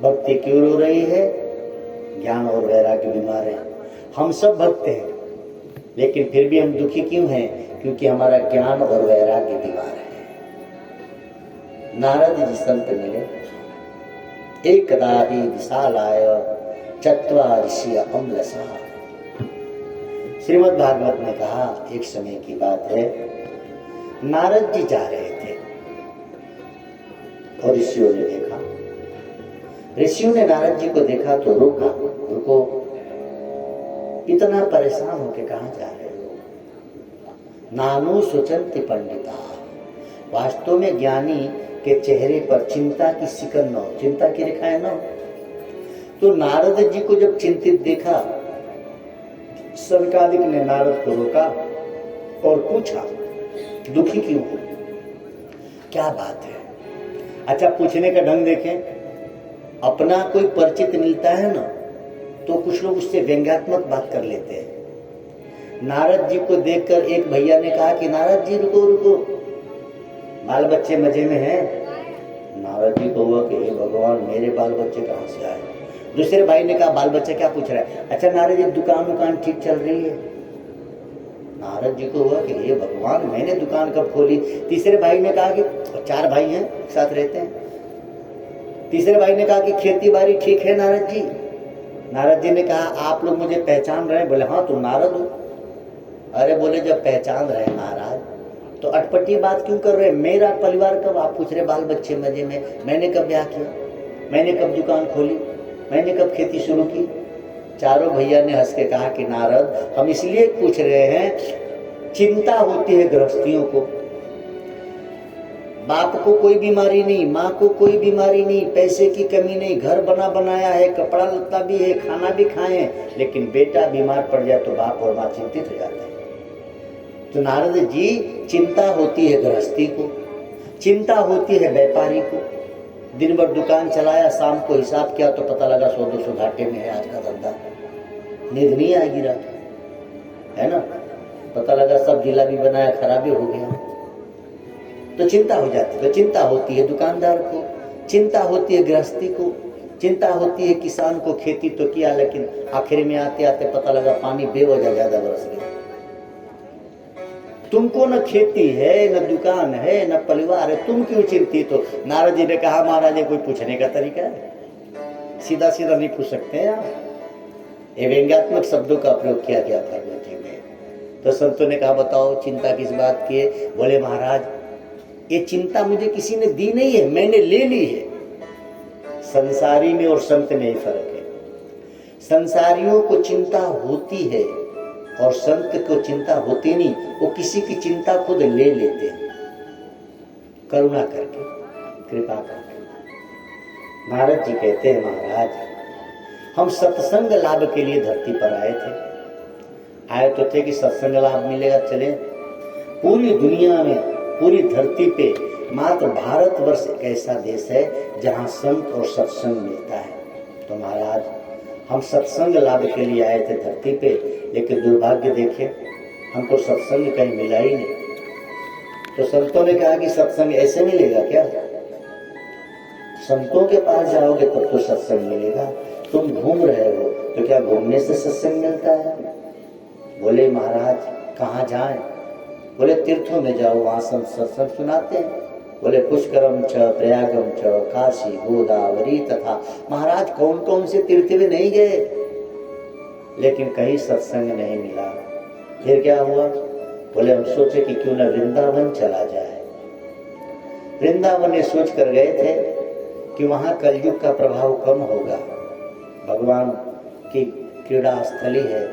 भक्ति क्यों रो रही है? ज्ञान और वैराग्य बीमार है। हम सब भक्त हैं, लेकिन फिर भी हम दुखी क्यों हैं? क्योंकि हमारा ज्ञान और वैराग्य बीमार है। नारद जी संत मिले, एकदा ही विशालाय चत्वार ऋषि अम्लसा। श्रीमद् भागवत ने कहा, एक समय की बात है, नारद जी जा रहे थे और ऋषियों ने देखा। ऋषियों ने नारद जी को देखा तो रोका, रुको, इतना परेशान होके कहां जा रहे हो? नानु सुचंति पंडिता। वास्तव में ज्ञानी के चेहरे पर चिंता की सिकन न हो, चिंता की रेखाएं न हो। तो नारद जी को जब चिंतित देखा, सनकादिक ने नारद को रोका और पूछा, दुखी क्यों हो? क्या बात है? अच्छा, पूछने का ढंग देखें। अपना कोई परिचित मिलता है ना, तो कुछ लोग उससे व्यंग्यात्मक बात कर लेते हैं। नारद जी को देखकर एक भैया ने कहा कि नारद जी रुको रुको, बाल बच्चे मजे में हैं। नारद जी को हुआ कि हे भगवान, मेरे बाल बच्चे कहां से आए? दूसरे भाई ने कहा, बाल बच्चा क्या पूछ रहा है? अच्छा नारद जी, दुकान ठीक चल रही है? नारद जी को हुआ कि हे भगवान, मैंने दुकान कब खोली? तीसरे भाई ने कहा कि, 4 भाई हैं, एक साथ रहते हैं। तीसरे भाई ने कहा कि खेती बाड़ी ठीक है नारद जी? नारद जी ने कहा, आप लोग मुझे पहचान रहे हैं? बोले हाँ, तुम नारद हो। अरे बोले, जब पहचान रहे महाराज तो अटपटी बात क्यों कर रहे? मेरा परिवार कब? आप पूछ रहे बाल बच्चे मजे में। मैंने कब ब्याह किया? मैंने कब दुकान खोली? मैंने कब खेती शुरू की? चारों भैया ने हंस के कहा कि नारद, हम इसलिए पूछ रहे हैं, चिंता होती है गृहस्थियों को। बाप को कोई बीमारी नहीं, माँ को कोई बीमारी नहीं, पैसे की कमी नहीं, घर बना बनाया है, कपड़ा लत्ता भी है, खाना भी खाए, लेकिन बेटा बीमार पड़ जाए तो बाप और माँ चिंतित हो जाते हैं। तो नारद जी, चिंता होती है गृहस्थी को, चिंता होती है व्यापारी को। दिन भर दुकान चलाया, शाम को हिसाब किया तो पता लगा 100-200 घाटे में है आज का धंधा। नींद नहीं आएगी रात, है ना? पता लगा सब जिला भी बनाया, खराबी हो गया, तो चिंता हो जाती। तो चिंता होती है दुकानदार को, चिंता होती है गृहस्थी को, चिंता होती है किसान को। खेती तो किया, लेकिन आखिर में आते आते पता लगा पानी बेवजह ज्यादा बरस गया। तुमको न खेती है, न दुकान है, न परिवार है, तुम क्यों चिंतित हो? नारद जी ने कहा, महाराज, ये कोई पूछने का तरीका है? सीधा सीधा नहीं पूछ सकते हैं आप। ये व्यंग्यात्मक शब्दों का प्रयोग किया गया भागवत जी में। तो संतों ने कहा, बताओ चिंता किस बात की है? बोले महाराज, ये चिंता मुझे किसी ने दी नहीं है, मैंने ले ली है। संसारी में और संत में ही फर्क है। संसारियों को चिंता होती है और संत को चिंता होती नहीं, वो किसी की चिंता खुद ले लेते हैं, करुणा करके, कृपा करके। नारद जी कहते हैं, महाराज, हम सत्संग लाभ के लिए धरती पर आए थे। आए तो थे कि सत्संग लाभ मिलेगा, चले। पूरी दुनिया में, पूरी धरती पे मात्र भारतवर्ष एक ऐसा देश है जहां संत और सत्संग मिलता है। तो महाराज, हम सत्संग लाभ के लिए आए थे धरती पे, लेकिन दुर्भाग्य देखे, हमको सत्संग कहीं मिला ही नहीं। तो संतों ने कहा कि सत्संग ऐसे मिलेगा क्या? संतों के पास जाओगे तब तो सत्संग मिलेगा। तुम घूम रहे हो तो क्या घूमने से सत्संग मिलता है? बोले महाराज, कहाँ जाएं? बोले तीर्थों में जाओ, वहां सत्संग सुनाते हैं। बोले पुष्करम च प्रयागम च काशी गोदावरी तथा। महाराज, कौन कौन से तीर्थ में नहीं गए, लेकिन कहीं सत्संग नहीं मिला। फिर क्या हुआ? बोले हम सोचे कि क्यों न वृंदावन चला जाए। वृंदावन ये सोच कर गए थे कि वहां कलयुग का प्रभाव कम होगा, भगवान की क्रीड़ा स्थली है,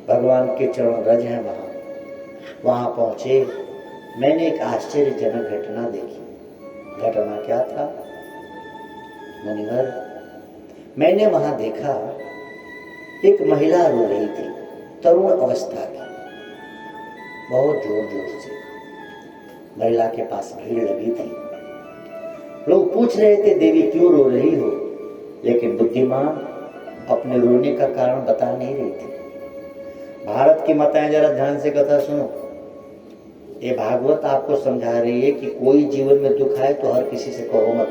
भगवान के चरण रज है वहां। वहां पहुंचे, मैंने एक आश्चर्यजनक घटना देखी। घटना क्या था? मुनिवर, मैंने वहां देखा एक महिला रो रही थी, तरुण अवस्था की, बहुत जोर जोर से। महिला के पास भीड़ लगी थी। लोग पूछ रहे थे, देवी क्यों रो रही हो? लेकिन बुद्धिमान अपने रोने का कारण बता नहीं रही थी। भारत की माताएं जरा ध्यान से कथा सुनो। ये भागवत आपको समझा रही है कि कोई जीवन में दुख आए तो हर किसी से कहो मत,